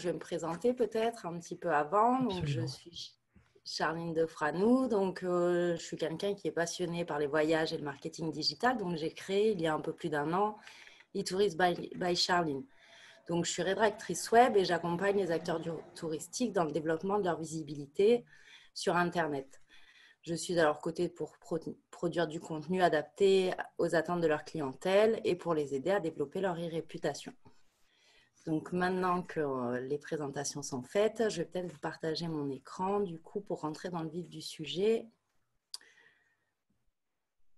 je vais me présenter peut-être un petit peu avant. Donc, je suis Charline Defranou. Donc, je suis quelqu'un qui est passionné par les voyages et le marketing digital. Donc, j'ai créé il y a un peu plus d'un an eTourist by Charline. Donc, je suis rédactrice web et j'accompagne les acteurs touristiques dans le développement de leur visibilité sur Internet. Je suis à leur côté pour produire du contenu adapté aux attentes de leur clientèle et pour les aider à développer leur réputation. Donc maintenant que les présentations sont faites, je vais peut-être vous partager mon écran du coup pour rentrer dans le vif du sujet.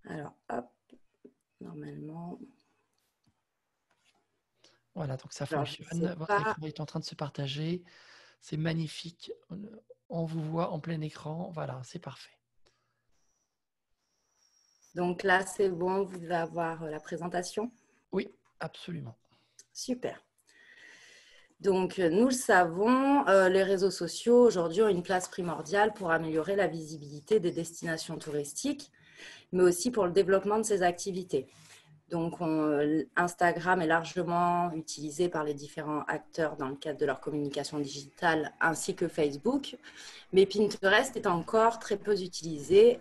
Alors hop, normalement. Voilà, donc ça fonctionne. Votre écran est en train de se partager. C'est magnifique. On vous voit en plein écran. Voilà, c'est parfait. Donc là, c'est bon, vous devez avoir la présentation. Oui, absolument. Super. Donc, nous le savons, les réseaux sociaux aujourd'hui ont une place primordiale pour améliorer la visibilité des destinations touristiques, mais aussi pour le développement de ces activités. Donc, Instagram est largement utilisé par les différents acteurs dans le cadre de leur communication digitale, ainsi que Facebook. Mais Pinterest est encore très peu utilisé.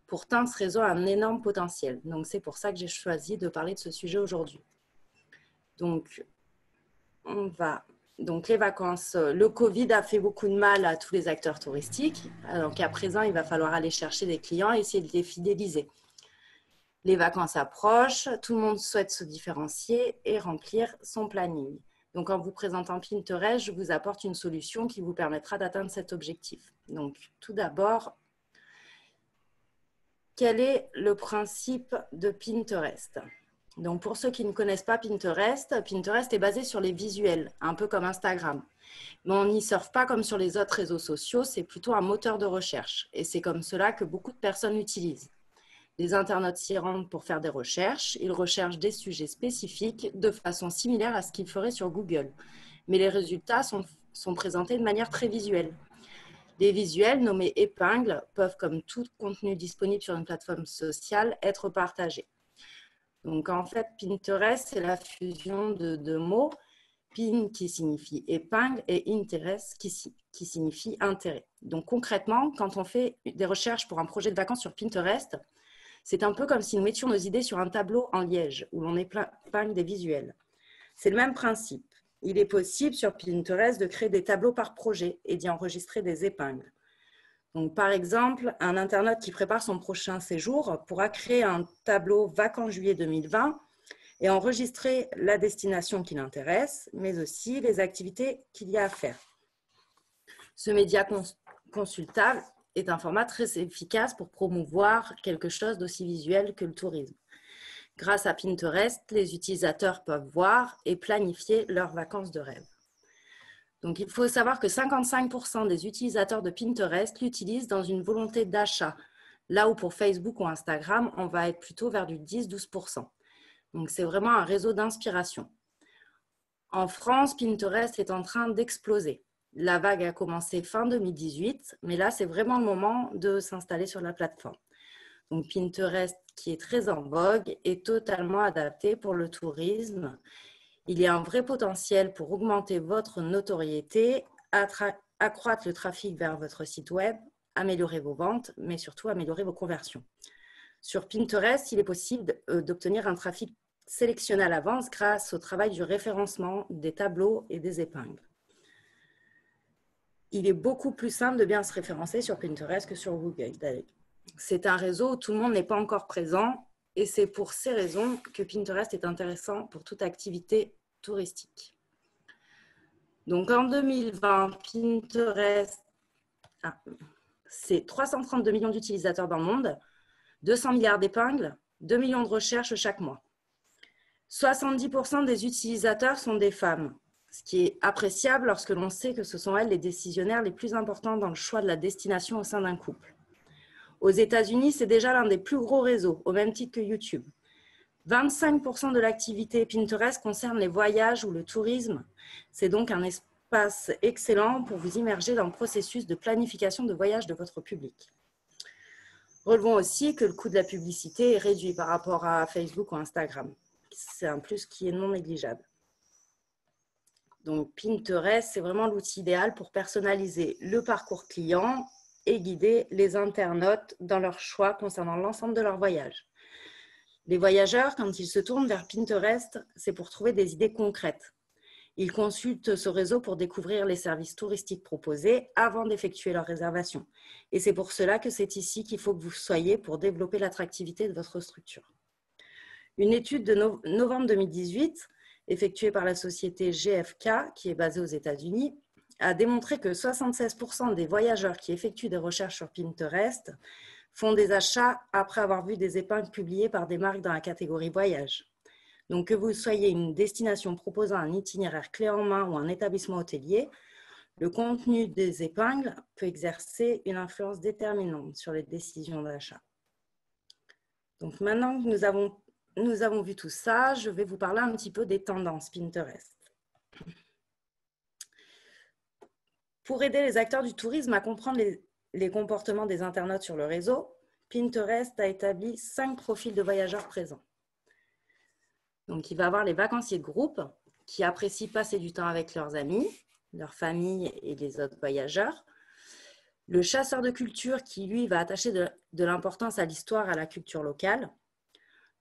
Pourtant, ce réseau a un énorme potentiel. Donc, c'est pour ça que j'ai choisi de parler de ce sujet aujourd'hui. Donc, Donc, les vacances, le Covid a fait beaucoup de mal à tous les acteurs touristiques. Donc, à présent, il va falloir aller chercher des clients et essayer de les fidéliser. Les vacances approchent, tout le monde souhaite se différencier et remplir son planning. Donc, en vous présentant Pinterest, je vous apporte une solution qui vous permettra d'atteindre cet objectif. Donc, tout d'abord, quel est le principe de Pinterest ? Donc, pour ceux qui ne connaissent pas Pinterest, Pinterest est basé sur les visuels, un peu comme Instagram. Mais on n'y surfe pas comme sur les autres réseaux sociaux, c'est plutôt un moteur de recherche. Et c'est comme cela que beaucoup de personnes l'utilisent. Les internautes s'y rendent pour faire des recherches. Ils recherchent des sujets spécifiques de façon similaire à ce qu'ils feraient sur Google. Mais les résultats sont présentés de manière très visuelle. Les visuels, nommés épingles, peuvent, comme tout contenu disponible sur une plateforme sociale, être partagés. Donc, en fait, Pinterest, c'est la fusion de deux mots. Pin qui signifie épingle et interest qui signifie intérêt. Donc, concrètement, quand on fait des recherches pour un projet de vacances sur Pinterest, c'est un peu comme si nous mettions nos idées sur un tableau en liège où l'on épingle des visuels. C'est le même principe. Il est possible sur Pinterest de créer des tableaux par projet et d'y enregistrer des épingles. Donc, par exemple, un internaute qui prépare son prochain séjour pourra créer un tableau vacances juillet 2020 et enregistrer la destination qui l'intéresse, mais aussi les activités qu'il y a à faire. Ce média consultable est un format très efficace pour promouvoir quelque chose d'aussi visuel que le tourisme. Grâce à Pinterest, les utilisateurs peuvent voir et planifier leurs vacances de rêve. Donc, il faut savoir que 55% des utilisateurs de Pinterest l'utilisent dans une volonté d'achat, là où pour Facebook ou Instagram, on va être plutôt vers du 10-12%. Donc, c'est vraiment un réseau d'inspiration. En France, Pinterest est en train d'exploser. La vague a commencé fin 2018, mais là, c'est vraiment le moment de s'installer sur la plateforme. Donc, Pinterest, qui est très en vogue, est totalement adapté pour le tourisme. Il y a un vrai potentiel pour augmenter votre notoriété, accroître le trafic vers votre site web, améliorer vos ventes, mais surtout améliorer vos conversions. Sur Pinterest, il est possible d'obtenir un trafic sélectionné à l'avance grâce au travail du référencement, des tableaux et des épingles. Il est beaucoup plus simple de bien se référencer sur Pinterest que sur Google. C'est un réseau où tout le monde n'est pas encore présent et c'est pour ces raisons que Pinterest est intéressant pour toute activité touristique. Donc en 2020, Pinterest, c'est 332 millions d'utilisateurs dans le monde, 200 milliards d'épingles, 2 millions de recherches chaque mois. 70% des utilisateurs sont des femmes, ce qui est appréciable lorsque l'on sait que ce sont elles les décisionnaires les plus importants dans le choix de la destination au sein d'un couple. Aux États-Unis, c'est déjà l'un des plus gros réseaux, au même titre que YouTube. 25% de l'activité Pinterest concerne les voyages ou le tourisme. C'est donc un espace excellent pour vous immerger dans le processus de planification de voyage de votre public. Relevons aussi que le coût de la publicité est réduit par rapport à Facebook ou Instagram. C'est un plus qui est non négligeable. Donc, Pinterest, c'est vraiment l'outil idéal pour personnaliser le parcours client et guider les internautes dans leurs choix concernant l'ensemble de leur voyage. Les voyageurs, quand ils se tournent vers Pinterest, c'est pour trouver des idées concrètes. Ils consultent ce réseau pour découvrir les services touristiques proposés avant d'effectuer leur réservation. Et c'est pour cela que c'est ici qu'il faut que vous soyez pour développer l'attractivité de votre structure. Une étude de novembre 2018, effectuée par la société GFK, qui est basée aux États-Unis, a démontré que 76% des voyageurs qui effectuent des recherches sur Pinterest font des achats après avoir vu des épingles publiées par des marques dans la catégorie voyage. Donc, que vous soyez une destination proposant un itinéraire clé en main ou un établissement hôtelier, le contenu des épingles peut exercer une influence déterminante sur les décisions d'achat. Donc, maintenant que nous avons vu tout ça, je vais vous parler un petit peu des tendances Pinterest. Pour aider les acteurs du tourisme à comprendre les comportements des internautes sur le réseau, Pinterest a établi 5 profils de voyageurs présents. Donc, il va y avoir les vacanciers de groupe qui apprécient passer du temps avec leurs amis, leur famille et les autres voyageurs. Le chasseur de culture qui, lui, va attacher de l'importance à l'histoire et à la culture locale.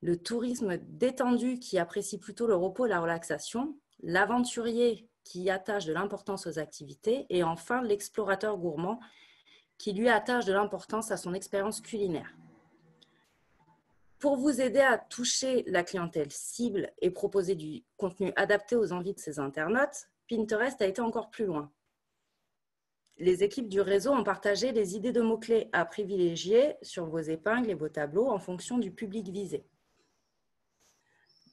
Le tourisme détendu qui apprécie plutôt le repos et la relaxation. L'aventurier qui attache de l'importance aux activités. Et enfin, l'explorateur gourmand qui, lui, attache de l'importance à son expérience culinaire. Pour vous aider à toucher la clientèle cible et proposer du contenu adapté aux envies de ces internautes, Pinterest a été encore plus loin. Les équipes du réseau ont partagé les idées de mots-clés à privilégier sur vos épingles et vos tableaux en fonction du public visé.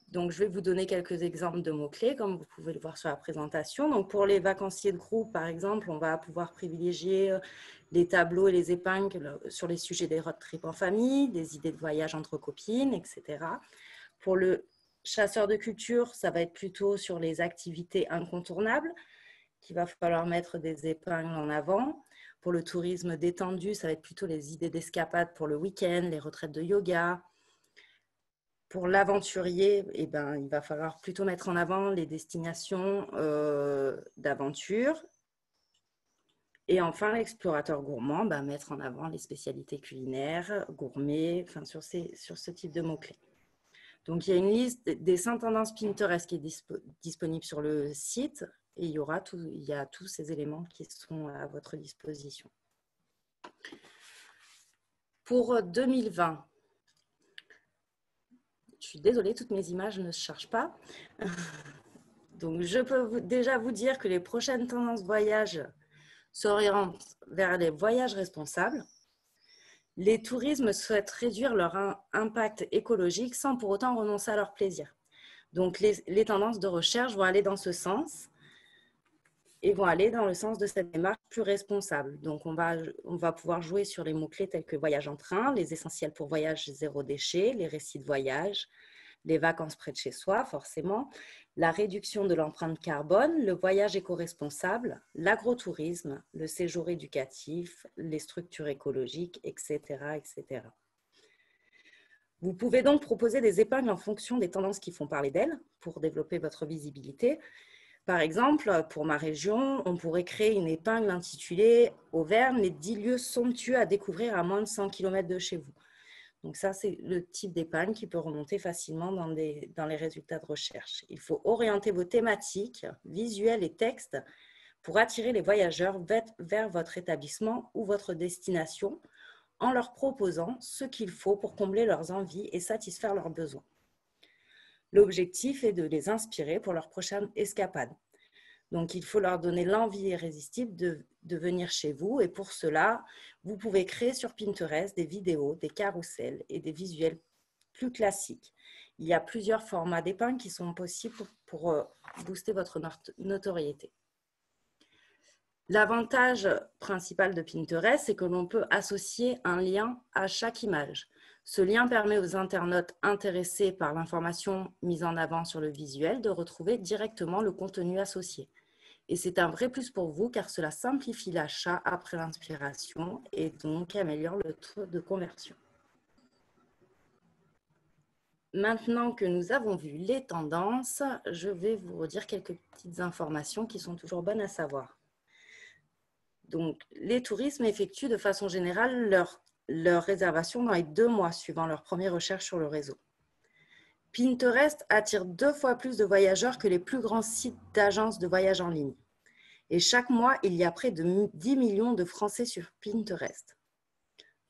Donc, je vais vous donner quelques exemples de mots-clés, comme vous pouvez le voir sur la présentation. Donc, pour les vacanciers de groupe, par exemple, on va pouvoir privilégier les tableaux et les épingles sur les sujets des road trips en famille, des idées de voyage entre copines, etc. Pour le chasseur de culture, ça va être plutôt sur les activités incontournables qu'il va falloir mettre des épingles en avant. Pour le tourisme détendu, ça va être plutôt les idées d'escapade pour le week-end, les retraites de yoga. Pour l'aventurier, il va falloir plutôt mettre en avant les destinations d'aventure. Et enfin, l'explorateur gourmand, mettre en avant les spécialités culinaires, gourmets, sur ce type de mots-clés. Donc, il y a une liste des 5 tendances Pinterest qui est disponible sur le site et il y a tous ces éléments qui sont à votre disposition. Pour 2020, je suis désolée, toutes mes images ne se chargent pas. Donc, je peux déjà vous dire que les prochaines tendances voyage s'orientent vers les voyages responsables. Les tourismes souhaitent réduire leur impact écologique sans pour autant renoncer à leur plaisir. Donc, les tendances de recherche vont aller dans ce sens et vont aller dans le sens de cette démarche plus responsable. Donc, on va pouvoir jouer sur les mots-clés tels que voyage en train, les essentiels pour voyage zéro déchet, les récits de voyage, les vacances près de chez soi, forcément, la réduction de l'empreinte carbone, le voyage éco-responsable, l'agrotourisme, le séjour éducatif, les structures écologiques, etc., etc. Vous pouvez donc proposer des épingles en fonction des tendances qui font parler d'elles pour développer votre visibilité. Par exemple, pour ma région, on pourrait créer une épingle intitulée « Auvergne, les 10 lieux somptueux à découvrir à moins de 100 km de chez vous ». Donc ça, c'est le type d'épingle qui peut remonter facilement dans les résultats de recherche. Il faut orienter vos thématiques, visuels et textes pour attirer les voyageurs vers votre établissement ou votre destination en leur proposant ce qu'il faut pour combler leurs envies et satisfaire leurs besoins. L'objectif est de les inspirer pour leur prochaine escapade. Donc, il faut leur donner l'envie irrésistible de venir chez vous. Et pour cela, vous pouvez créer sur Pinterest des vidéos, des carousels et des visuels plus classiques. Il y a plusieurs formats d'épingles qui sont possibles pour booster votre notoriété. L'avantage principal de Pinterest, c'est que l'on peut associer un lien à chaque image. Ce lien permet aux internautes intéressés par l'information mise en avant sur le visuel de retrouver directement le contenu associé. Et c'est un vrai plus pour vous car cela simplifie l'achat après l'inspiration et donc améliore le taux de conversion. maintenant que nous avons vu les tendances, je vais vous redire quelques petites informations qui sont toujours bonnes à savoir. Donc, les tourismes effectuent de façon générale leur réservation dans les 2 mois suivant leur première recherche sur le réseau. Pinterest attire 2 fois plus de voyageurs que les plus grands sites d'agences de voyage en ligne. Et chaque mois, il y a près de 10 millions de Français sur Pinterest.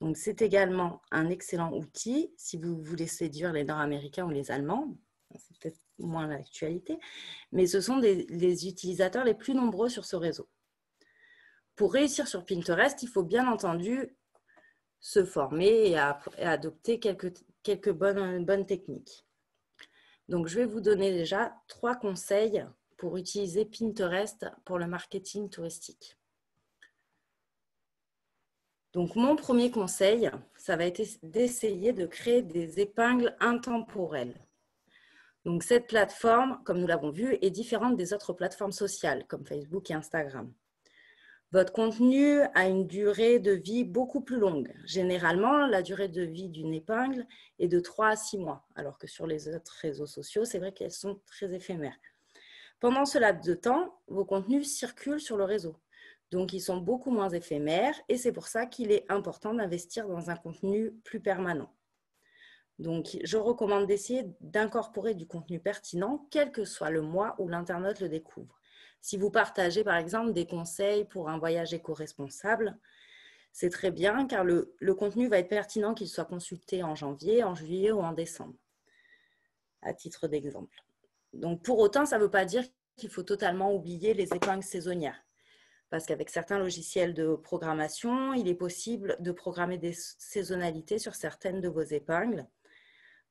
Donc, c'est également un excellent outil si vous voulez séduire les Nord-Américains ou les Allemands. C'est peut-être moins l'actualité, mais ce sont les utilisateurs les plus nombreux sur ce réseau. Pour réussir sur Pinterest, il faut bien entendu se former et adopter quelques bonnes techniques. Donc, je vais vous donner déjà 3 conseils pour utiliser Pinterest pour le marketing touristique. Donc, mon premier conseil, ça va être d'essayer de créer des épingles intemporelles. Donc, cette plateforme, comme nous l'avons vu, est différente des autres plateformes sociales comme Facebook et Instagram. Votre contenu a une durée de vie beaucoup plus longue. Généralement, la durée de vie d'une épingle est de 3 à 6 mois, alors que sur les autres réseaux sociaux, c'est vrai qu'elles sont très éphémères. Pendant ce laps de temps, vos contenus circulent sur le réseau. Donc, ils sont beaucoup moins éphémères et c'est pour ça qu'il est important d'investir dans un contenu plus permanent. Donc, je recommande d'essayer d'incorporer du contenu pertinent, quel que soit le mois où l'internaute le découvre. Si vous partagez, par exemple, des conseils pour un voyage éco-responsable, c'est très bien car le contenu va être pertinent qu'il soit consulté en janvier, en juillet ou en décembre, à titre d'exemple. Donc, pour autant, ça ne veut pas dire qu'il faut totalement oublier les épingles saisonnières. Parce qu'avec certains logiciels de programmation, il est possible de programmer des saisonnalités sur certaines de vos épingles.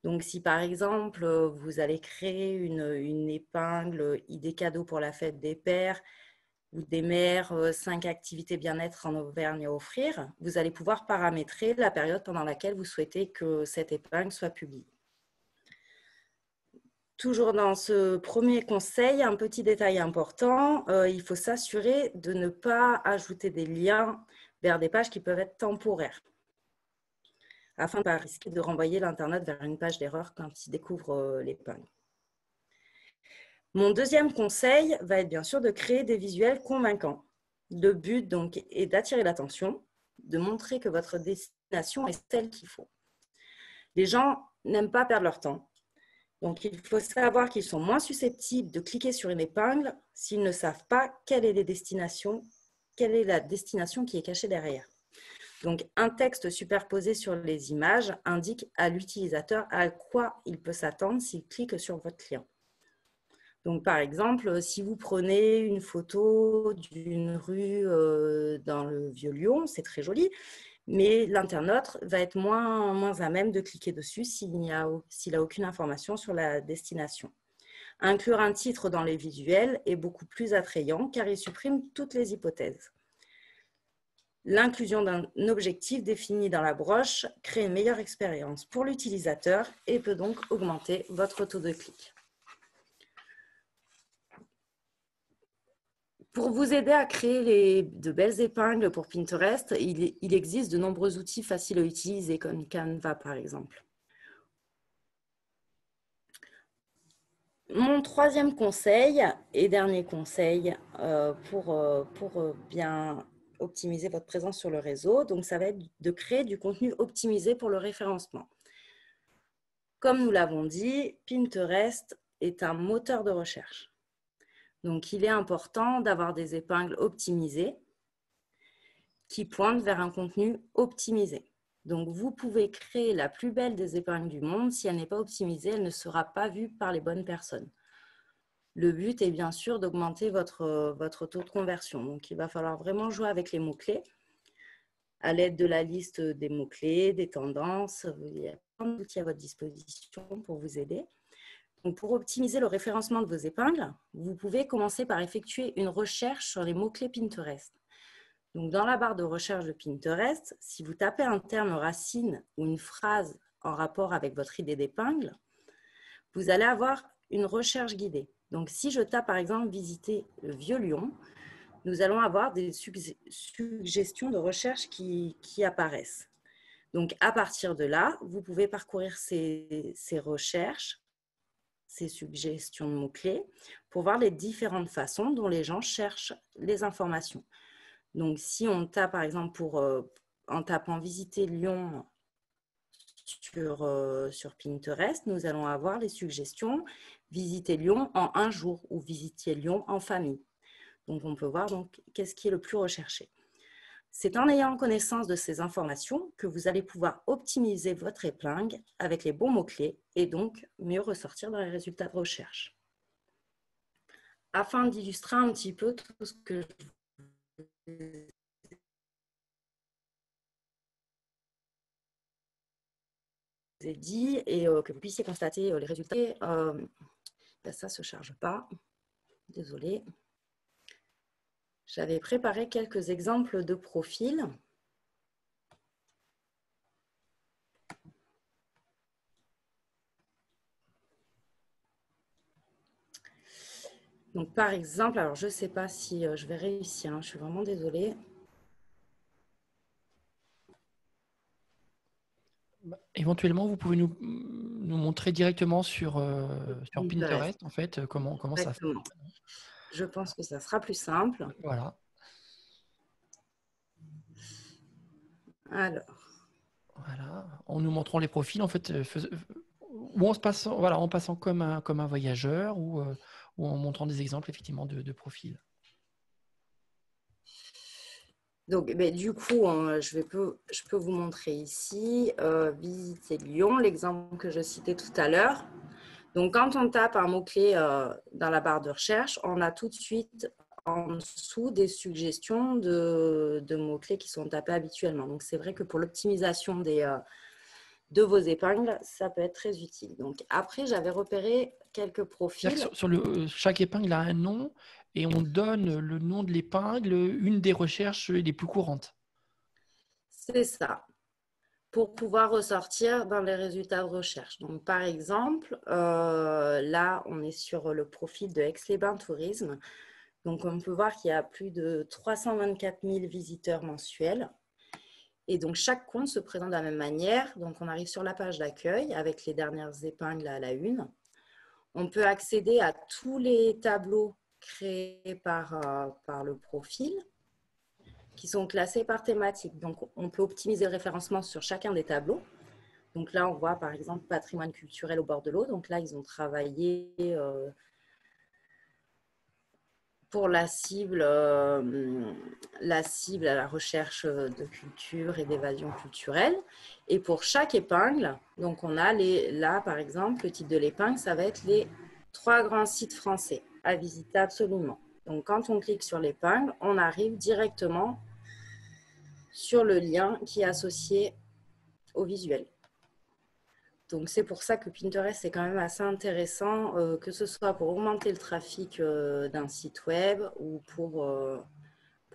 Donc, si par exemple, vous allez créer une épingle idée cadeau pour la fête des pères ou des mères, 5 activités bien-être en Auvergne à offrir, vous allez pouvoir paramétrer la période pendant laquelle vous souhaitez que cette épingle soit publiée. Toujours dans ce premier conseil, un petit détail important, il faut s'assurer de ne pas ajouter des liens vers des pages qui peuvent être temporaires, afin de ne pas risquer de renvoyer l'internaute vers une page d'erreur quand il découvre l'épingle. Mon deuxième conseil va être bien sûr de créer des visuels convaincants. Le but donc est d'attirer l'attention, de montrer que votre destination est celle qu'il faut. Les gens n'aiment pas perdre leur temps. Donc, il faut savoir qu'ils sont moins susceptibles de cliquer sur une épingle s'ils ne savent pas quelle est la destination qui est cachée derrière. Donc, un texte superposé sur les images indique à l'utilisateur à quoi il peut s'attendre s'il clique sur votre lien. Donc, par exemple, si vous prenez une photo d'une rue dans le Vieux-Lyon, c'est très joli, mais l'internaute va être moins à même de cliquer dessus s'il n'a aucune information sur la destination. Inclure un titre dans les visuels est beaucoup plus attrayant car il supprime toutes les hypothèses. L'inclusion d'un objectif défini dans la broche crée une meilleure expérience pour l'utilisateur et peut donc augmenter votre taux de clic. Pour vous aider à créer de belles épingles pour Pinterest, il existe de nombreux outils faciles à utiliser, comme Canva par exemple. Mon troisième conseil et dernier conseil pour bien optimiser votre présence sur le réseau, donc ça va être de créer du contenu optimisé pour le référencement. Comme nous l'avons dit, Pinterest est un moteur de recherche. Donc, il est important d'avoir des épingles optimisées qui pointent vers un contenu optimisé. Donc, vous pouvez créer la plus belle des épingles du monde. Si elle n'est pas optimisée, elle ne sera pas vue par les bonnes personnes. Le but est bien sûr d'augmenter votre taux de conversion. Donc, il va falloir vraiment jouer avec les mots-clés à l'aide de la liste des mots-clés, des tendances. Il y a plein d'outils à votre disposition pour vous aider. Donc, pour optimiser le référencement de vos épingles, vous pouvez commencer par effectuer une recherche sur les mots-clés Pinterest. Donc, dans la barre de recherche de Pinterest, si vous tapez un terme racine ou une phrase en rapport avec votre idée d'épingle, vous allez avoir une recherche guidée. Donc, si je tape par exemple « visiter le Vieux-Lyon », nous allons avoir des suggestions de recherche qui apparaissent. Donc, à partir de là, vous pouvez parcourir ces recherches, ces suggestions de mots-clés pour voir les différentes façons dont les gens cherchent les informations. Donc, si on tape, par exemple, en tapant « Visiter Lyon » sur Pinterest, nous allons avoir les suggestions « Visiter Lyon en un jour » ou « Visiter Lyon en famille ». Donc, on peut voir qu'est-ce qui est le plus recherché. C'est en ayant connaissance de ces informations que vous allez pouvoir optimiser votre épingle avec les bons mots-clés et donc mieux ressortir dans les résultats de recherche. Afin d'illustrer un petit peu tout ce que je vous ai dit et que vous puissiez constater les résultats, ça ne se charge pas. Désolée. J'avais préparé quelques exemples de profils. Donc, par exemple, alors je ne sais pas si je vais réussir, hein, je suis vraiment désolée. Éventuellement, vous pouvez nous montrer directement sur Pinterest, en fait, comment ça fait. Je pense que ça sera plus simple. Voilà. Alors. Voilà. En nous montrant les profils, en fait, ou en passant comme un voyageur ou en montrant des exemples, effectivement, de profils. Donc, du coup, je peux vous montrer ici, visiter Lyon, l'exemple que je citais tout à l'heure. Donc, quand on tape un mot-clé dans la barre de recherche, on a tout de suite en dessous des suggestions de mots-clés qui sont tapés habituellement. Donc, c'est vrai que pour l'optimisation de vos épingles, ça peut être très utile. Donc, après, j'avais repéré quelques profils. Chaque épingle a un nom et on donne le nom de l'épingle, une des recherches les plus courantes. C'est ça. Pour pouvoir ressortir dans les résultats de recherche. Donc, par exemple, là, on est sur le profil de Aix-les-Bains Tourisme. Donc, on peut voir qu'il y a plus de 324 000 visiteurs mensuels. Et donc, chaque compte se présente de la même manière. Donc, on arrive sur la page d'accueil avec les dernières épingles à la une. On peut accéder à tous les tableaux créés par le profil qui sont classés par thématique. Donc, on peut optimiser le référencement sur chacun des tableaux. Donc là, on voit par exemple patrimoine culturel au bord de l'eau. Donc là, ils ont travaillé pour la cible à la recherche de culture et d'évasion culturelle. Et pour chaque épingle, donc on a là par exemple, le titre de l'épingle, ça va être les 3 grands sites français à visiter absolument. Donc quand on clique sur l'épingle, on arrive directement sur le lien qui est associé au visuel. Donc, c'est pour ça que Pinterest est quand même assez intéressant, que ce soit pour augmenter le trafic d'un site web ou pour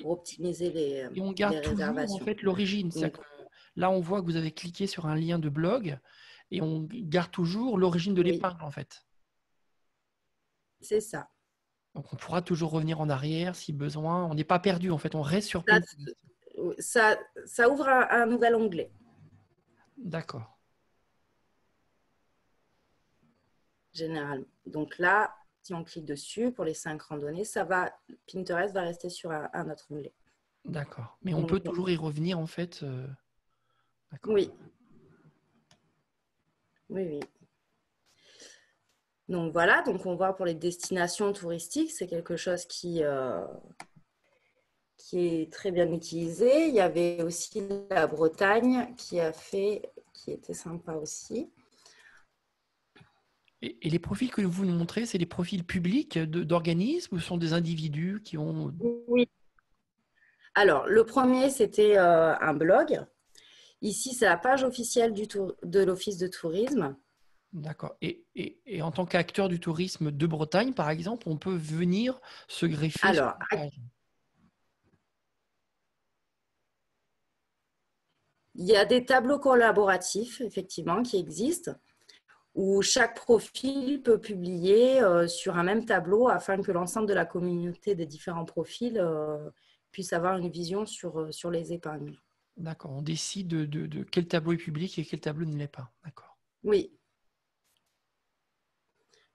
optimiser les Et on garde réservations. toujours en fait l'origine. Là, on voit que vous avez cliqué sur un lien de blog et on garde toujours l'origine de l'épingle en fait. C'est ça. Donc, on pourra toujours revenir en arrière si besoin. On n'est pas perdu en fait, on reste sur Pinterest. Ça ouvre un nouvel onglet. D'accord. Généralement. Donc là, si on clique dessus pour les 5 randonnées, Pinterest va rester sur un autre onglet. D'accord. Mais on peut toujours y revenir en fait. Oui. Oui, oui. Donc voilà, donc on voit pour les destinations touristiques, c'est quelque chose qui est très bien utilisé. Il y avait aussi la Bretagne qui était sympa aussi. Et les profils que vous nous montrez, c'est des profils publics d'organismes ou sont des individus qui ont… Oui. Alors, le premier, c'était un blog. Ici, c'est la page officielle de l'Office de tourisme. D'accord. Et en tant qu'acteur du tourisme de Bretagne, par exemple, on peut venir se greffer sur la page. Il y a des tableaux collaboratifs, effectivement, qui existent, où chaque profil peut publier sur un même tableau afin que l'ensemble de la communauté des différents profils puisse avoir une vision sur les épingles. D'accord. On décide de quel tableau est public et quel tableau ne l'est pas. D'accord. Oui,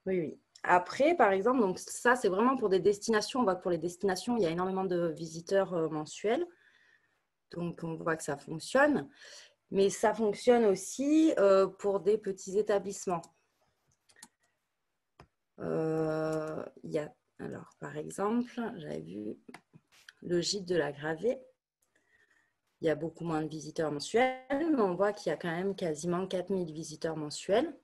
oui, oui. Après, par exemple, donc ça, c'est vraiment pour des destinations. On voit que pour les destinations, il y a énormément de visiteurs mensuels. Donc, on voit que ça fonctionne. Mais ça fonctionne aussi pour des petits établissements. Il y a, alors, par exemple, j'avais vu le gîte de la Gravée. Il y a beaucoup moins de visiteurs mensuels, mais on voit qu'il y a quand même quasiment 4000 visiteurs mensuels.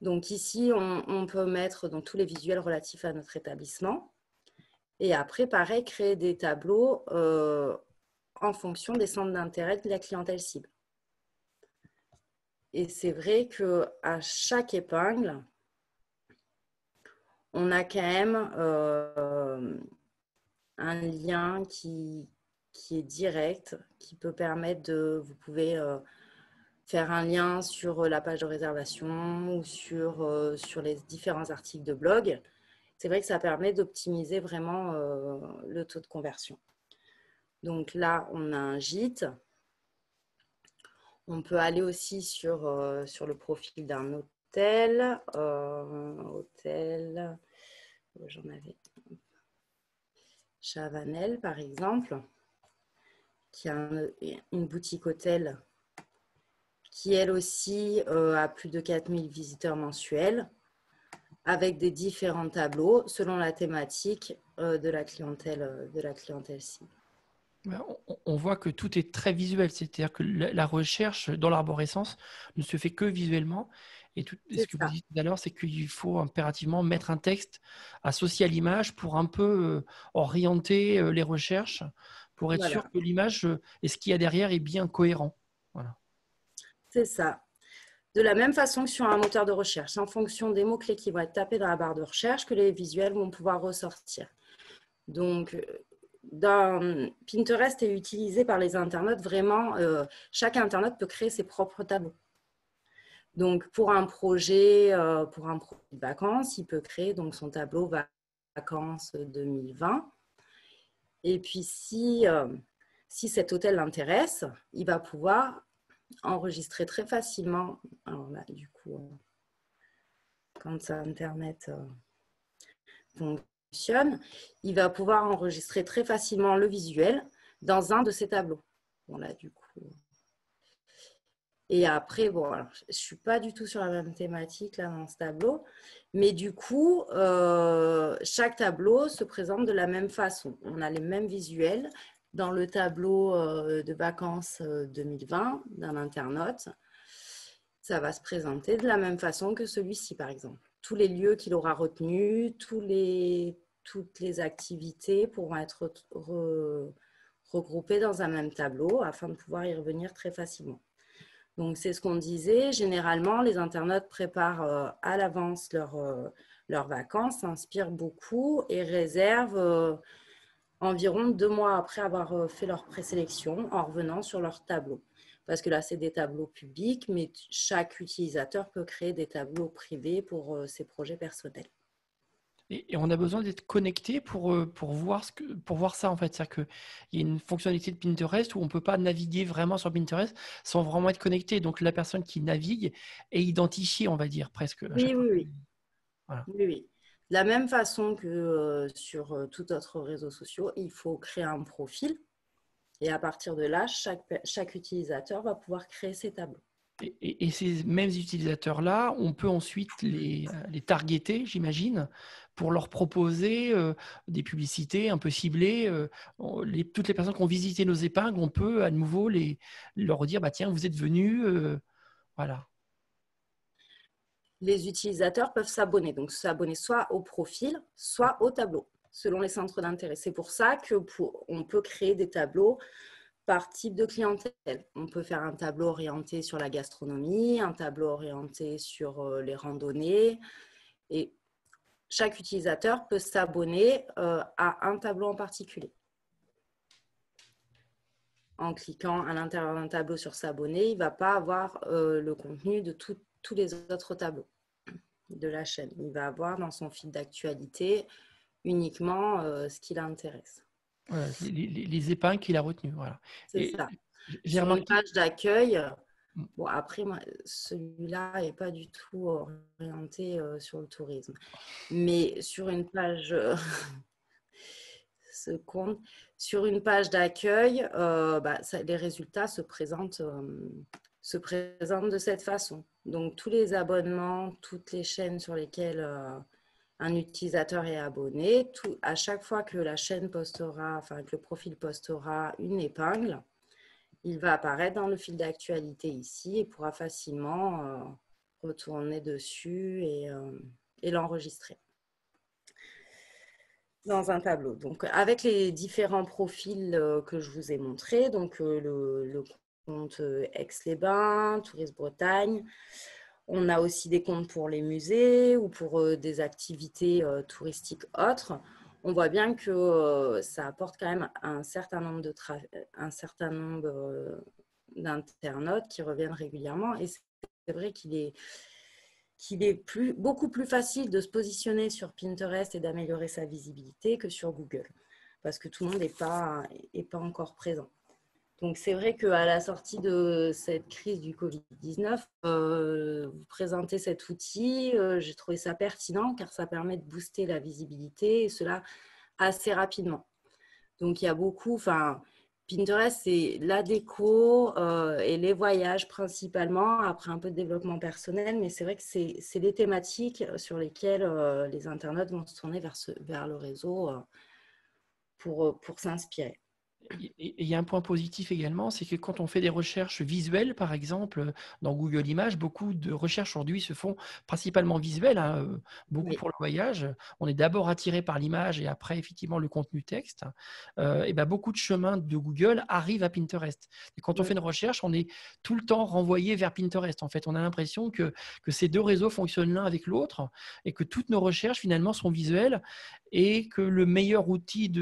Donc ici, on peut mettre donc, tous les visuels relatifs à notre établissement. Et après, pareil, créer des tableaux en fonction des centres d'intérêt de la clientèle cible. Et c'est vrai qu'à chaque épingle, on a quand même un lien qui est direct, qui peut permettre de... Vous pouvez faire un lien sur la page de réservation ou sur les différents articles de blog. C'est vrai que ça permet d'optimiser vraiment le taux de conversion. Donc là, on a un gîte. On peut aller aussi sur le profil d'un hôtel. Hôtel, j'en avais Chavanel, par exemple, qui a une boutique hôtel qui, elle aussi, a plus de 4000 visiteurs mensuels, avec des différents tableaux selon la thématique de la clientèle cible. On voit que tout est très visuel, c'est-à-dire que la recherche dans l'arborescence ne se fait que visuellement. Et ce que vous dites tout à l'heure, c'est qu'il faut impérativement mettre un texte associé à l'image pour un peu orienter les recherches, pour être sûr que l'image et ce qu'il y a derrière est bien cohérent. Voilà. C'est ça. De la même façon que sur un moteur de recherche, en fonction des mots-clés qui vont être tapés dans la barre de recherche, que les visuels vont pouvoir ressortir. Donc, Pinterest est utilisé par les internautes vraiment. Chaque internaute peut créer ses propres tableaux. Donc, pour un projet de vacances, il peut créer donc, son tableau vacances 2020. Et puis, si cet hôtel l'intéresse, il va pouvoir enregistrer très facilement. Alors là, du coup, quand Internet fonctionne, il va pouvoir enregistrer très facilement le visuel dans un de ses tableaux. Bon, là, du coup. Et après, bon, alors, je ne suis pas du tout sur la même thématique là, dans ce tableau, mais du coup, chaque tableau se présente de la même façon. On a les mêmes visuels dans le tableau de vacances 2020 d'un internaute. Ça va se présenter de la même façon que celui-ci, par exemple. Tous les lieux qu'il aura retenus, toutes les activités pourront être regroupées dans un même tableau afin de pouvoir y revenir très facilement. Donc, c'est ce qu'on disait. Généralement, les internautes préparent à l'avance leurs vacances, s'inspirent beaucoup et réservent environ 2 mois après avoir fait leur présélection en revenant sur leur tableau. Parce que là, c'est des tableaux publics, mais chaque utilisateur peut créer des tableaux privés pour ses projets personnels. Et on a besoin d'être connecté pour voir ça, en fait. C'est-à-dire qu'il y a une fonctionnalité de Pinterest où on ne peut pas naviguer vraiment sur Pinterest sans vraiment être connecté. Donc, la personne qui navigue est identifiée, on va dire, presque. À chaque fois. Oui. Voilà. Oui. De la même façon que sur tout autre réseau social, il faut créer un profil. Et à partir de là, chaque utilisateur va pouvoir créer ses tableaux. Et ces mêmes utilisateurs-là, on peut ensuite les targeter, j'imagine, pour leur proposer des publicités un peu ciblées. Toutes les personnes qui ont visité nos épingles, on peut à nouveau leur dire, bah, tiens, vous êtes venus, voilà. Les utilisateurs peuvent s'abonner. Donc, s'abonner soit au profil, soit au tableau, selon les centres d'intérêt. C'est pour ça qu'on peut créer des tableaux par type de clientèle. On peut faire un tableau orienté sur la gastronomie, un tableau orienté sur les randonnées. Et chaque utilisateur peut s'abonner à un tableau en particulier. En cliquant à l'intérieur d'un tableau sur s'abonner, il ne va pas avoir le contenu de tous les autres tableaux de la chaîne. Il va avoir dans son fil d'actualité uniquement ce qui l'intéresse. Voilà, les épingles qu'il a retenues. Voilà. C'est ça. J'ai Sur une remarqué. page d'accueil, bon, après, moi, celui-là n'est pas du tout orienté sur le tourisme. Mais sur une page seconde, sur une page d'accueil, les résultats se présentent de cette façon. Donc, tous les abonnements, toutes les chaînes sur lesquelles un utilisateur est abonné, à chaque fois que la chaîne postera, enfin que le profil postera une épingle, il va apparaître dans le fil d'actualité ici et pourra facilement retourner dessus et l'enregistrer dans un tableau. Donc, avec les différents profils que je vous ai montrés, donc le compte Aix-les-Bains, Tourisme Bretagne, on a aussi des comptes pour les musées ou pour des activités touristiques autres. On voit bien que ça apporte quand même un certain nombre d'internautes qui reviennent régulièrement. Et c'est vrai qu'il est beaucoup plus facile de se positionner sur Pinterest et d'améliorer sa visibilité que sur Google, parce que tout le monde n'est pas encore présent. Donc, c'est vrai qu'à la sortie de cette crise du Covid-19, vous présentez cet outil, j'ai trouvé ça pertinent car ça permet de booster la visibilité et cela assez rapidement. Donc, il y a beaucoup, Pinterest, c'est la déco et les voyages principalement, après un peu de développement personnel, mais c'est vrai que c'est les thématiques sur lesquelles les internautes vont se tourner vers le réseau pour s'inspirer. Et il y a un point positif également, c'est que quand on fait des recherches visuelles, par exemple, dans Google Images, beaucoup de recherches aujourd'hui se font principalement visuelles, hein, beaucoup Oui. pour le voyage. On est d'abord attiré par l'image et après, effectivement, le contenu texte. Et ben, beaucoup de chemins de Google arrivent à Pinterest. Et quand on fait une recherche, on est tout le temps renvoyé vers Pinterest. En fait, on a l'impression que ces deux réseaux fonctionnent l'un avec l'autre et que toutes nos recherches, finalement, sont visuelles et que le meilleur outil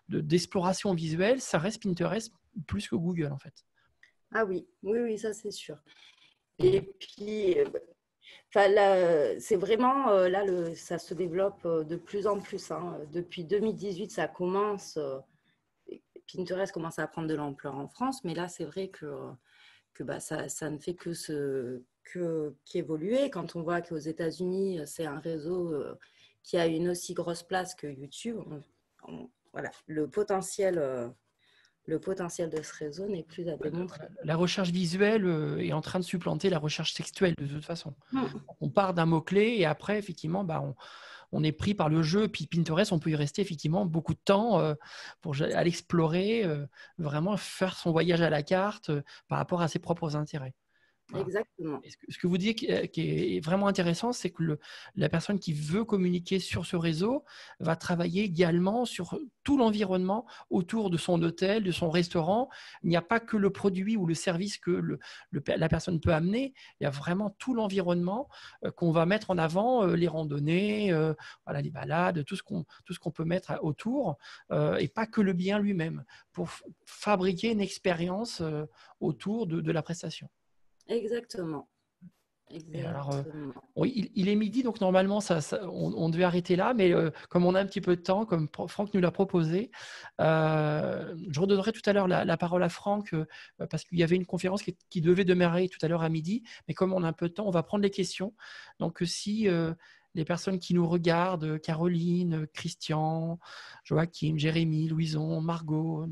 d'exploration visuelle, ça reste Pinterest plus que Google, en fait. Ah oui, oui, oui, ça c'est sûr. Et puis, là, c'est vraiment, là, ça se développe de plus en plus, hein. Depuis 2018, ça commence, Pinterest commence à prendre de l'ampleur en France, mais là, c'est vrai que ça ne fait qu'évoluer. Quand on voit qu'aux États-Unis, c'est un réseau qui a une aussi grosse place que YouTube, voilà, le potentiel de ce réseau n'est plus à démontrer. La recherche visuelle est en train de supplanter la recherche textuelle, de toute façon. On part d'un mot-clé et après, effectivement, on est pris par le jeu. Puis Pinterest, on peut y rester effectivement beaucoup de temps pour aller l'explorer, vraiment faire son voyage à la carte par rapport à ses propres intérêts. Voilà. Exactement. Et ce que vous dites qui est vraiment intéressant, c'est que la personne qui veut communiquer sur ce réseau va travailler également sur tout l'environnement autour de son hôtel, de son restaurant. Il n'y a pas que le produit ou le service que la personne peut amener. Il y a vraiment tout l'environnement qu'on va mettre en avant, les randonnées, voilà, les balades, tout ce qu'on peut mettre autour, et pas que le bien lui-même, pour fabriquer une expérience autour de la prestation. Exactement. Et alors, Exactement. il est midi, donc normalement, on devait arrêter là, mais comme on a un petit peu de temps, comme Franck nous l'a proposé, je redonnerai tout à l'heure la parole à Franck, parce qu'il y avait une conférence qui devait démarrer tout à l'heure à midi, mais comme on a un peu de temps, on va prendre les questions. Donc, si les personnes qui nous regardent, Caroline, Christian, Joachim, Jérémy, Louison, Margot,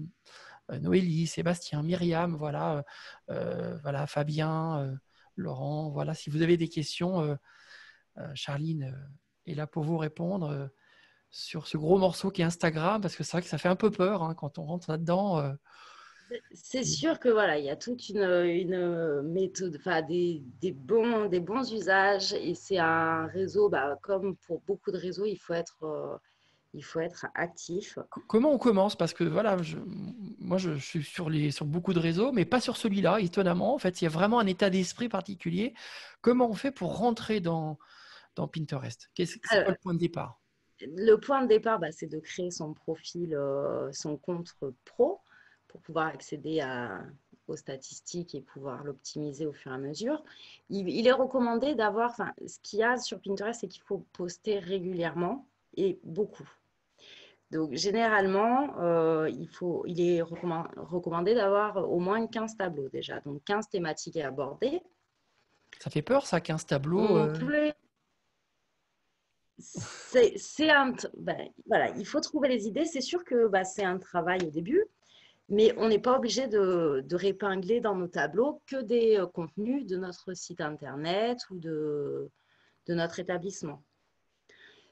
Noélie, Sébastien, Myriam, voilà, Fabien, Laurent, voilà, si vous avez des questions, Charline est là pour vous répondre sur ce gros morceau qui est Instagram, parce que c'est vrai que ça fait un peu peur hein, quand on rentre là-dedans. C'est sûr que voilà, il y a toute une méthode, des bons usages et c'est un réseau, comme pour beaucoup de réseaux, il faut être actif. Comment on commence? Parce que voilà, moi je suis sur beaucoup de réseaux, mais pas sur celui-là, étonnamment. En fait, il y a vraiment un état d'esprit particulier. Comment on fait pour rentrer dans Pinterest? C'est quoi le point de départ? Le point de départ, c'est de créer son profil, son compte pro pour pouvoir accéder aux statistiques et pouvoir l'optimiser au fur et à mesure. Il est recommandé d'avoir, ce qu'il y a sur Pinterest, c'est qu'il faut poster régulièrement et beaucoup. Donc, généralement, il est recommandé d'avoir au moins 15 tableaux déjà. Donc, 15 thématiques à aborder. Ça fait peur, ça, 15 tableaux. On peut... voilà, il faut trouver les idées. C'est sûr que c'est un travail au début, mais on n'est pas obligé de répingler dans nos tableaux que des contenus de notre site internet ou de notre établissement.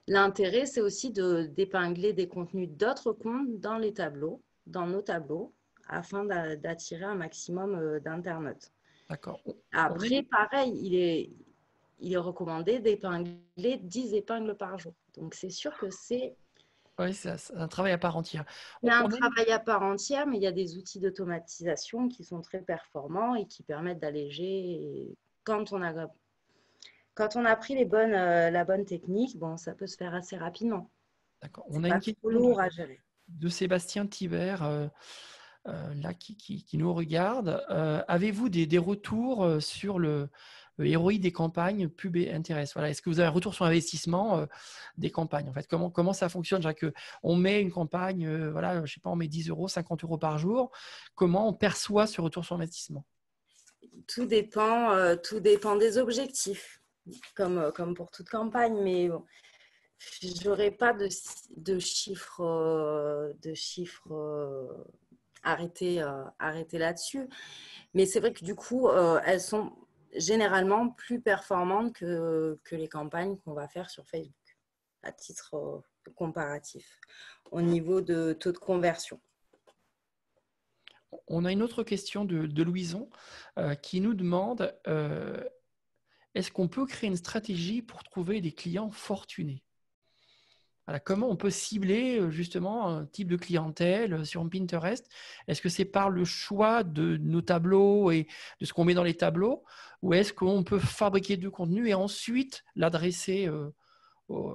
L'intérêt, c'est aussi d'épingler des contenus d'autres comptes dans les tableaux, dans nos tableaux, afin d'attirer un maximum d'internautes. D'accord. Après, pareil, il est recommandé d'épingler 10 épingles par jour. Donc, c'est sûr que c'est Oui, c'est un travail à part entière. un travail à part entière, mais il y a des outils d'automatisation qui sont très performants et qui permettent d'alléger. Quand on a pris la bonne technique, bon, ça peut se faire assez rapidement. D'accord. C'est On a pas une trop question lourd à gérer. de Sébastien Thibert là, qui nous regarde. Avez-vous des retours sur le ROI des campagnes pub et intéresse? Voilà. Est-ce que vous avez un retour sur investissement des campagnes? En fait, comment ça fonctionne? On met une campagne, voilà, je sais pas, on met 10 euros, 50 euros par jour. Comment on perçoit ce retour sur investissement? Tout dépend des objectifs, comme pour toute campagne, mais bon, je n'aurai pas de chiffres, arrêtés là-dessus. Mais c'est vrai que du coup, elles sont généralement plus performantes que les campagnes qu'on va faire sur Facebook, à titre comparatif, au niveau de taux de conversion. On a une autre question de Louison qui nous demande est-ce qu'on peut créer une stratégie pour trouver des clients fortunés? Voilà, comment on peut cibler justement un type de clientèle sur Pinterest? Est-ce que c'est par le choix de nos tableaux et de ce qu'on met dans les tableaux, ou est-ce qu'on peut fabriquer du contenu et ensuite l'adresser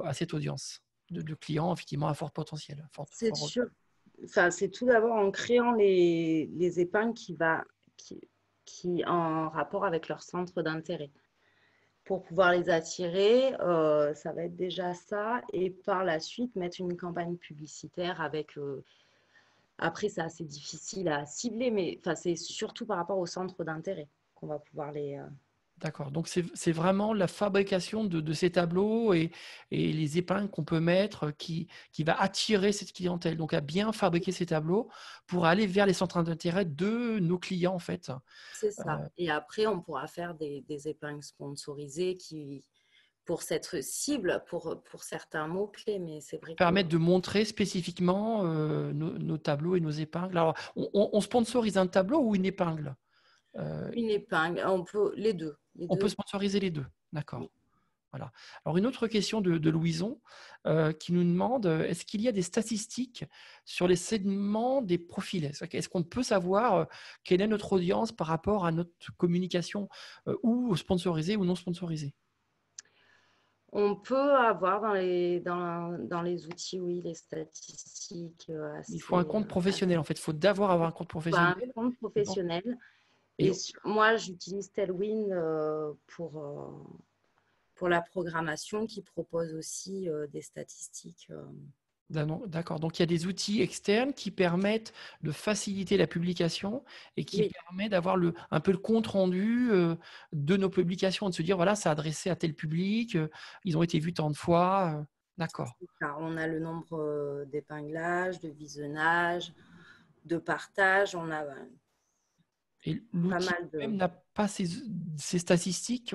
à cette audience de clients effectivement à fort potentiel? C'est sûr. Enfin, c'est tout d'abord en créant les épingles qui en rapport avec leur centre d'intérêt. Pour pouvoir les attirer, ça va être déjà ça. Et par la suite, mettre une campagne publicitaire avec... après, c'est assez difficile à cibler, mais c'est surtout par rapport au centre d'intérêt qu'on va pouvoir les... D'accord. Donc, c'est vraiment la fabrication de ces tableaux et les épingles qu'on peut mettre qui va attirer cette clientèle. Donc, à bien fabriquer ces tableaux pour aller vers les centres d'intérêt de nos clients, en fait. C'est ça. Et après, on pourra faire des épingles sponsorisées pour cette cible, pour certains mots-clés. Mais c'est vrai que... Permettre de montrer spécifiquement nos tableaux et nos épingles. Alors, on sponsorise un tableau ou une épingle? Une épingle, on peut les deux. On peut sponsoriser les deux, d'accord. Oui. Voilà. Alors, une autre question de Louison qui nous demande est-ce qu'il y a des statistiques sur les segments des profils? Est-ce qu'on peut savoir quelle est notre audience par rapport à notre communication ou sponsorisée ou non sponsorisée? On peut avoir dans les outils, oui, les statistiques Il faut un compte professionnel, en fait. Il faut d'abord avoir un compte professionnel. Un compte professionnel. Et moi, j'utilise Tailwind pour la programmation qui propose aussi des statistiques. D'accord. Donc, il y a des outils externes qui permettent de faciliter la publication et qui permettent d'avoir un peu le compte-rendu de nos publications, de se dire, voilà, c'est adressé à tel public, ils ont été vus tant de fois. D'accord. On a le nombre d'épinglages, de visionnages, de partages. On a Et l'outil même n'a pas ces statistiques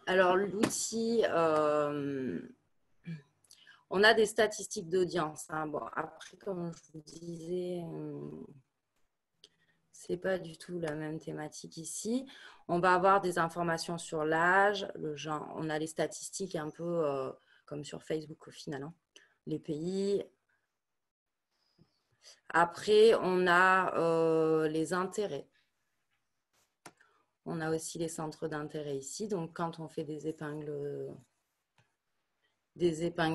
Alors, l'outil... on a des statistiques d'audience. Hein. Bon, après, comme je vous disais, c'est pas du tout la même thématique ici. On va avoir des informations sur l'âge, le genre. On a les statistiques un peu comme sur Facebook au final. Hein. Les pays. Après, on a les intérêts. On a aussi les centres d'intérêt ici. Donc, quand on fait des épingles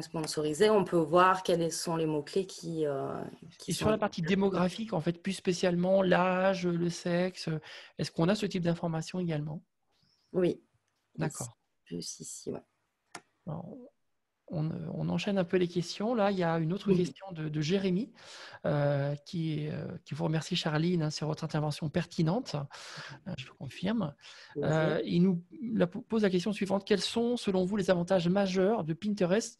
sponsorisées, on peut voir quels sont les mots-clés qui Et sont... sur la partie démographique, en fait, plus spécialement l'âge, le sexe, est-ce qu'on a ce type d'informations également? Oui. D'accord. Plus ici, ouais. Alors, on enchaîne un peu les questions. Là, il y a une autre question de Jérémy qui vous remercie, Charline, hein, sur votre intervention pertinente. Je vous confirme. Il nous pose la question suivante. Quels sont, selon vous, les avantages majeurs de Pinterest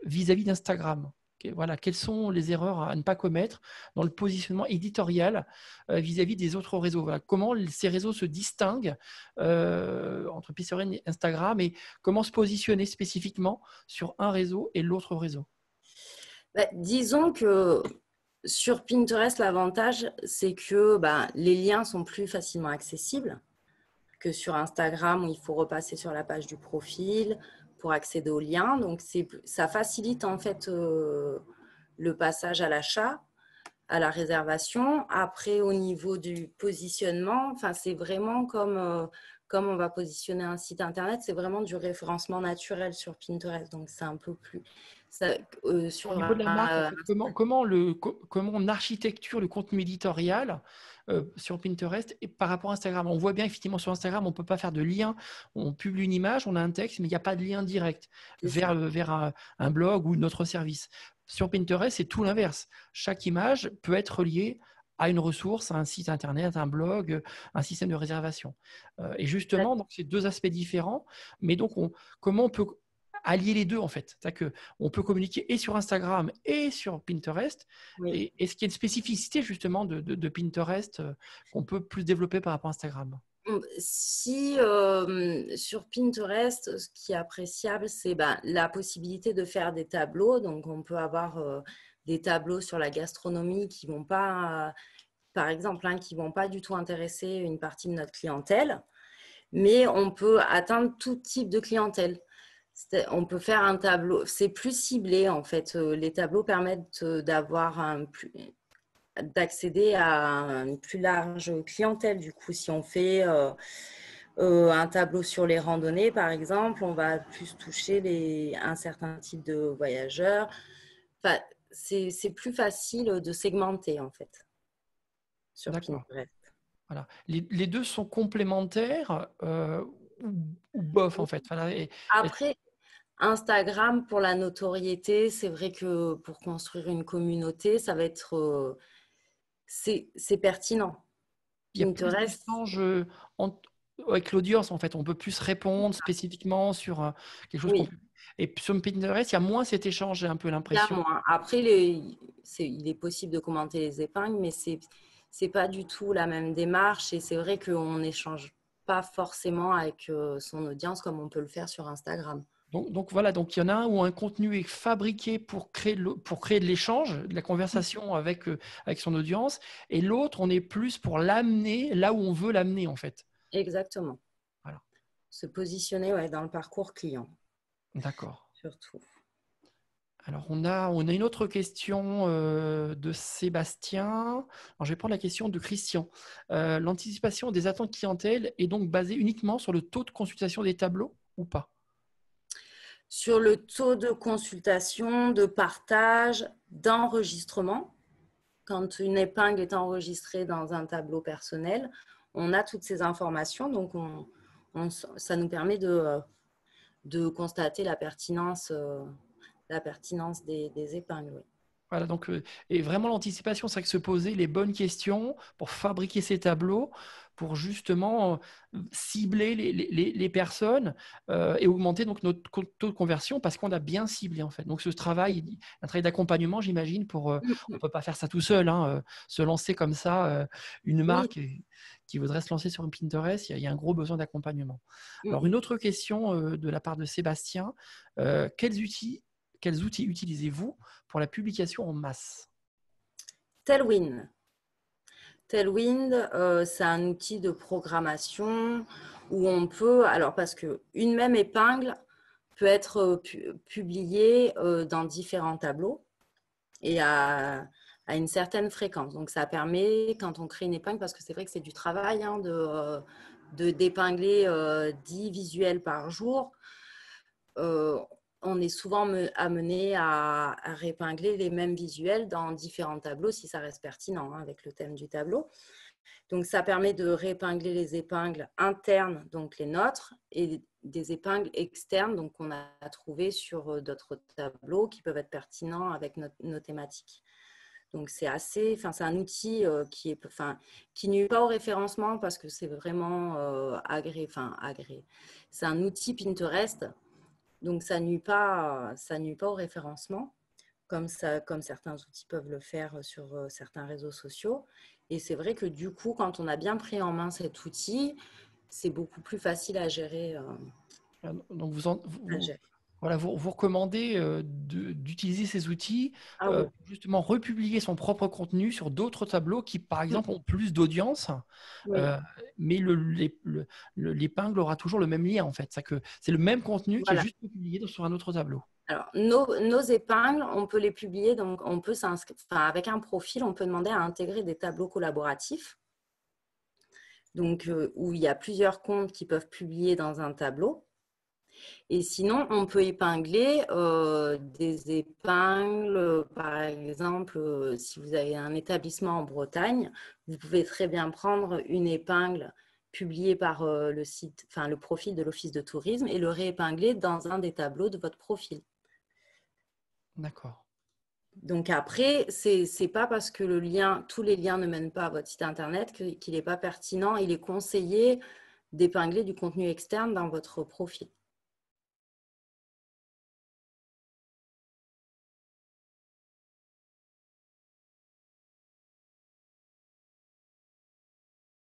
vis-à-vis d'Instagram? Voilà, quelles sont les erreurs à ne pas commettre dans le positionnement éditorial vis-à-vis des autres réseaux? Voilà, comment ces réseaux se distinguent entre Pinterest et Instagram, et comment se positionner spécifiquement sur un réseau et l'autre réseau? Disons que sur Pinterest, l'avantage, c'est que les liens sont plus facilement accessibles que sur Instagram, où il faut repasser sur la page du profil pour accéder aux liens. Donc, ça facilite en fait le passage à l'achat, à la réservation. Après, au niveau du positionnement, c'est vraiment comme on va positionner un site internet, c'est vraiment du référencement naturel sur Pinterest. Donc, c'est un peu plus… Au niveau de la marque, en fait, comment on architecture le contenu éditorial sur Pinterest et par rapport à Instagram? On voit bien effectivement sur Instagram, on ne peut pas faire de lien. On publie une image, on a un texte, mais il n'y a pas de lien direct vers un blog ou notre service. Sur Pinterest, c'est tout l'inverse. Chaque image peut être reliée à une ressource, à un site internet, un blog, un système de réservation. Et justement, donc, c'est deux aspects différents. Mais donc, comment on peut allier les deux, en fait? C'est-à-dire qu'on peut communiquer et sur Instagram et sur Pinterest. Oui. Et est-ce qu'il y a une spécificité justement de Pinterest qu'on peut plus développer par rapport à Instagram? Si sur Pinterest, ce qui est appréciable, c'est la possibilité de faire des tableaux. Donc, on peut avoir des tableaux sur la gastronomie qui vont pas, par exemple, qui vont pas du tout intéresser une partie de notre clientèle, mais on peut atteindre tout type de clientèle. On peut faire un tableau, c'est plus ciblé en fait. Les tableaux permettent d'accéder à une plus large clientèle. Du coup, si on fait un tableau sur les randonnées, par exemple, on va plus toucher un certain type de voyageurs. C'est plus facile de segmenter en fait sur Pinterest. Voilà. Les deux sont complémentaires ou bof en fait. Voilà. Après, Instagram, pour la notoriété, c'est vrai que pour construire une communauté, ça va être… c'est pertinent. Il y a plus d'échanges avec l'audience, en fait. On peut plus répondre spécifiquement sur quelque chose qu'on peut… Et sur Pinterest, il y a moins cet échange, j'ai un peu l'impression. Il y a moins. Après, il est possible de commenter les épingles, mais c'est pas du tout la même démarche. Et c'est vrai qu'on n'échange pas forcément avec son audience comme on peut le faire sur Instagram. Donc voilà, donc il y en a un où un contenu est fabriqué pour créer de l'échange, de la conversation avec son audience, et l'autre, on est plus pour l'amener là où on veut l'amener en fait. Exactement. Voilà. Se positionner dans le parcours client. D'accord. Surtout. Alors, on a une autre question de Sébastien. Alors, je vais prendre la question de Christian. L'anticipation des attentes clientèle est donc basée uniquement sur le taux de consultation des tableaux ou pas? Sur le taux de consultation, de partage, d'enregistrement. Quand une épingle est enregistrée dans un tableau personnel, on a toutes ces informations. Donc, ça nous permet de constater la pertinence des épingles. Oui. Voilà, donc, et vraiment l'anticipation, c'est que se poser les bonnes questions pour fabriquer ces tableaux, pour justement cibler les personnes et augmenter donc notre taux de conversion parce qu'on a bien ciblé en fait. Donc ce travail, un travail d'accompagnement, j'imagine, on ne peut pas faire ça tout seul, se lancer comme ça, une marque qui voudrait se lancer sur un Pinterest, il y a un gros besoin d'accompagnement. Alors une autre question de la part de Sébastien, quels outils utilisez-vous pour la publication en masse? Tailwind. Tailwind, c'est un outil de programmation où on peut… Alors, parce qu'une même épingle peut être publiée dans différents tableaux et à une certaine fréquence. Donc, ça permet, quand on crée une épingle, parce que c'est vrai que c'est du travail d'épingler 10 visuels par jour, on est souvent amené à répingler les mêmes visuels dans différents tableaux si ça reste pertinent avec le thème du tableau. Donc, ça permet de répingler les épingles internes, donc les nôtres, et des épingles externes donc qu'on a trouvées sur d'autres tableaux qui peuvent être pertinents avec nos thématiques. Donc, c'est un outil qui nuit pas au référencement parce que c'est vraiment agréé. C'est un outil Pinterest, donc ça nuit pas au référencement, comme certains outils peuvent le faire sur certains réseaux sociaux. Et c'est vrai que du coup, quand on a bien pris en main cet outil, c'est beaucoup plus facile à gérer. Donc, vous recommandez d'utiliser ces outils Oui. pour justement republier son propre contenu sur d'autres tableaux qui, par exemple, ont plus d'audience, Oui. mais l'épingle aura toujours le même lien, en fait. C'est le même contenu qui est Voilà. juste publié sur un autre tableau. Alors, nos épingles, on peut les publier, donc on peut avec un profil, on peut demander à intégrer des tableaux collaboratifs, donc où il y a plusieurs comptes qui peuvent publier dans un tableau. Et sinon, on peut épingler des épingles, par exemple, si vous avez un établissement en Bretagne, vous pouvez très bien prendre une épingle publiée par le profil de l'Office de tourisme et le réépingler dans un des tableaux de votre profil. D'accord. Donc après, c'est pas parce que tous les liens ne mènent pas à votre site internet qu'il n'est pas pertinent. Il est conseillé d'épingler du contenu externe dans votre profil.